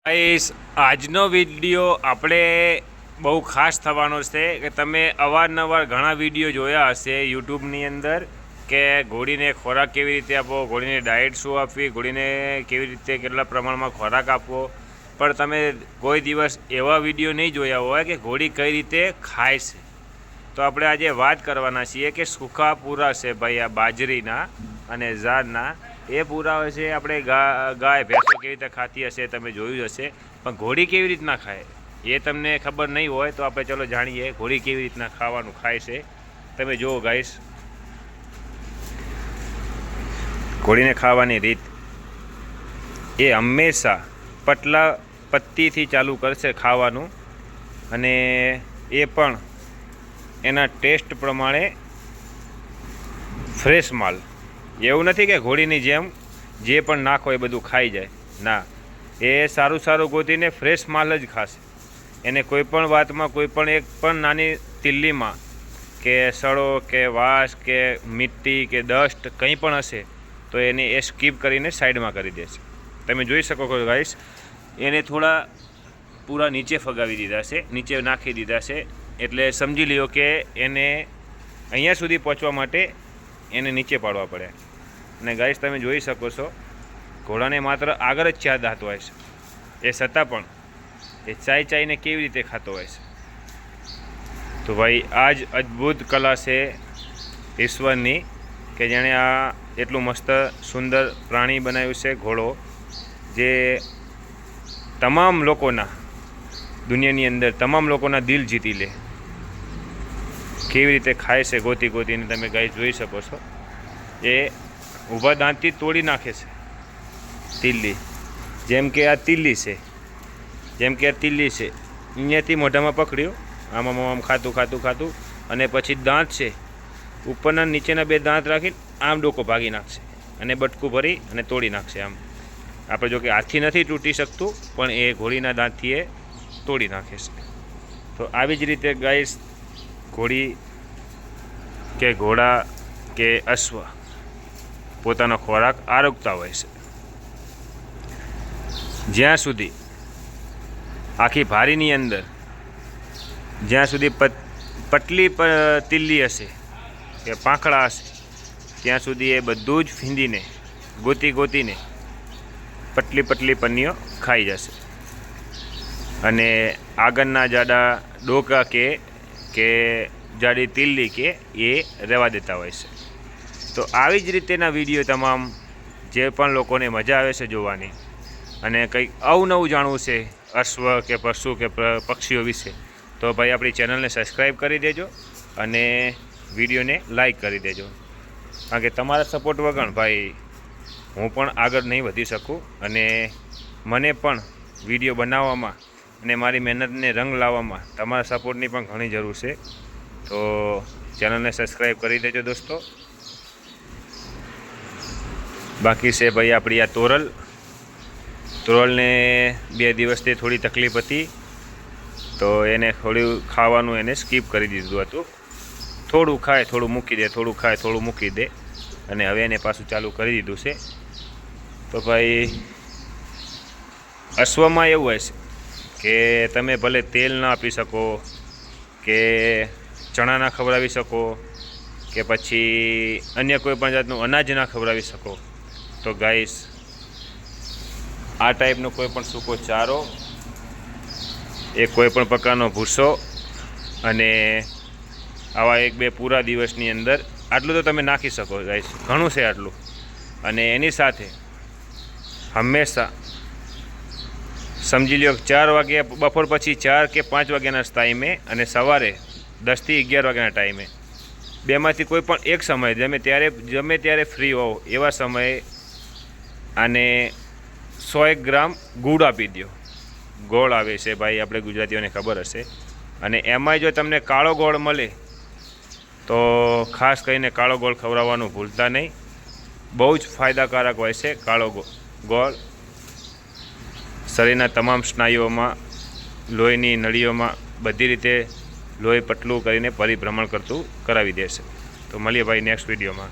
Guys આજનો video આપણે બહુ ખાસ થવાનો છે કે તમે અવારનવાર ઘણા વિડીયો જોયા હશે યુટ્યુબની અંદર કે ઘોડીને ખોરાક કેવી રીતે આપવો, ઘોડીને ડાયટ શું આપવી, ઘોડીને કેવી રીતે કેટલા પ્રમાણમાં ખોરાક આપવો, પણ તમે કોઈ દિવસ એવા વિડીયો નહીં જોયા હોય કે ઘોડી કઈ રીતે ખાય છે. તો આપણે આજે વાત કરવાના છીએ કે સૂકા પૂરા છે ભાઈ આ બાજરીના અને ઝાડના એ પૂરા હોય છે. આપણે ગાય ભેંસો કેવી રીતે ખાતી હશે તમે જોયું હશે, પણ ઘોડી કેવી રીતના ખાય એ તમને ખબર નહીં હોય તો આપણે ચલો જાણીએ ઘોડી કેવી રીતના ખાવાનું ખાય છે. તમે જુઓ ગાઈસ, ઘોડીને ખાવાની રીત એ હંમેશા પત્તીથી ચાલુ કરશે ખાવાનું, અને એ પણ એના ટેસ્ટ પ્રમાણે ફ્રેશ માલ. એવું નથી કે ઘોડીની જેમ જે પણ નાખો એ બધું ખાઈ જાય, ના, એ સારું સારું ગોતીને ફ્રેશ માલ જ ખાશે. એને કોઈ પણ વાતમાં કોઈ પણ એક પણ નાની તિલ્લીમાં કે સડો કે વાસ કે મિટ્ટી કે ડસ્ટ કંઈ પણ હશે તો એને એ સ્કીપ કરીને સાઈડમાં કરી દેશે. તમે જોઈ શકો છો ગાઈસ, એને થોડા પૂરા નીચે ફગાવી દીધા છે, નીચે નાખી દીધા છે, એટલે સમજી લ્યો કે એને અહીંયા સુધી પહોંચવા માટે એને નીચે પાડવા પડે. અને ગાઈસ તમે જોઈ શકો છો ઘોડાને માત્ર આગળ જ 4 દાંત હોય છે, એ છતાં પણ એ ચાઈને કેવી રીતે ખાતો હોય છે. તો ભાઈ આ જ અદ્ભુત કલા છે ઈશ્વરની કે જેણે આ એટલું મસ્ત સુંદર પ્રાણી બનાવ્યું છે ઘોડો, જે તમામ લોકોના દુનિયાની અંદર તમામ લોકોના દિલ જીતી લે. કેવી રીતે ખાય છે ગોતી ગોતીને તમે ગાઈસ જોઈ શકો છો. એ ઊભા દાંતથી તોડી નાખે છે તિલ્લી, જેમ કે આ તિલ્લી છે, અહીંયાથી મોઢામાં પકડ્યું, આમ ખાતું અને પછી દાંત છે ઉપરના નીચેના 2 દાંત રાખીને આમ ડોકો ભાગી નાખશે અને બટકું ભરી અને તોડી નાખશે. આમ આપણે જો કે હાથથી નથી તૂટી શકતું, પણ એ ઘોડીના દાંતથી એ તોડી નાખે છે. તો આવી જ રીતે ગાઈસ ઘોડી કે ઘોડા કે અશ્વ પોતાનો ખોરાક આરોગતા હોય છે. જ્યાં સુધી આખી ભારીની અંદર જ્યાં સુધી પટલી તિલ્લી હશે કે પાંખડા હશે ત્યાં સુધી એ બધું જ ફીંદીને ગોતીને પટલી પન્નીઓ ખાઈ જશે, અને આગળના જાડા ડોકા કે જાડી તિલ્લી કે એ રહેવા દેતા હોય છે. તો આવી જ રીતેના વિડીયો તમામ જે પણ લોકોને મજા આવે છે જોવાની, અને કંઈક અવનવું જાણવું છે અશ્વ કે પશુ કે પક્ષીઓ વિશે, તો ભાઈ આપણી ચેનલને સબસ્ક્રાઈબ કરી દેજો અને વિડીયોને લાઈક કરી દેજો. કારણ કે તમારા સપોર્ટ વગર ભાઈ હું પણ આગળ નહીં વધી શકું, અને મને પણ વિડીયો બનાવવામાં અને મારી મહેનતને રંગ લાવવામાં તમારા સપોર્ટની પણ ઘણી જરૂર છે. તો ચેનલને સબસ્ક્રાઈબ કરી દેજો દોસ્તો. બાકી છે ભાઈ આપણી આ તોરલને 2 દિવસથી થોડી તકલીફ હતી, તો એને થોડું ખાવાનું એને સ્કીપ કરી દીધું હતું. થોડું ખાય થોડું મૂકી દે, થોડું ખાય થોડું મૂકી દે, અને હવે એને પાછું ચાલુ કરી દીધું છે. તો ભાઈ અશ્વમાં એવું હોય છે કે તમે ભલે તેલ ના આપી શકો કે ચણા ના ખવડાવી શકો કે પછી અન્ય કોઈ પણ જાતનું અનાજ ના ખવડાવી શકો, તો ગાઈસ આ ટાઈપનો કોઈ પણ સૂકો ચારો, એ કોઈ પણ પ્રકારનો ભૂસો, અને આવા 1-2 પૂરા દિવસની અંદર આટલું તો તમે નાખી શકો ગાઈસ, ઘણું છે આટલું. અને એની સાથે હંમેશા સમજી લ્યો 4 વાગે બપોર પછી 4 કે 5 વાગ્યાના ટાઈમે અને સવારે 10 થી 11 વાગ્યાના ટાઈમે, બેમાંથી કોઈ પણ એક સમયે ગમે ત્યારે ફ્રી હોવ એવા સમયે આને 100 ગ્રામ ગુડ આપી દો. ગોળ આવે છે ભાઈ, આપણે ગુજરાતીઓને ખબર હશે, અને એમાંય જો તમને કાળો ગોળ મળે તો ખાસ કરીને કાળો ગોળ ખવડાવવાનું ભૂલતા નહીં. બહુ જ ફાયદાકારક હોય છે કાળો ગોળ. શરીરના તમામ સ્નાયુઓમાં, લોહીની નળીઓમાં બધી રીતે લોહી પતલું કરીને પરિભ્રમણ કરાવી દેશે. તો મળીએ ભાઈ નેક્સ્ટ વિડીયોમાં.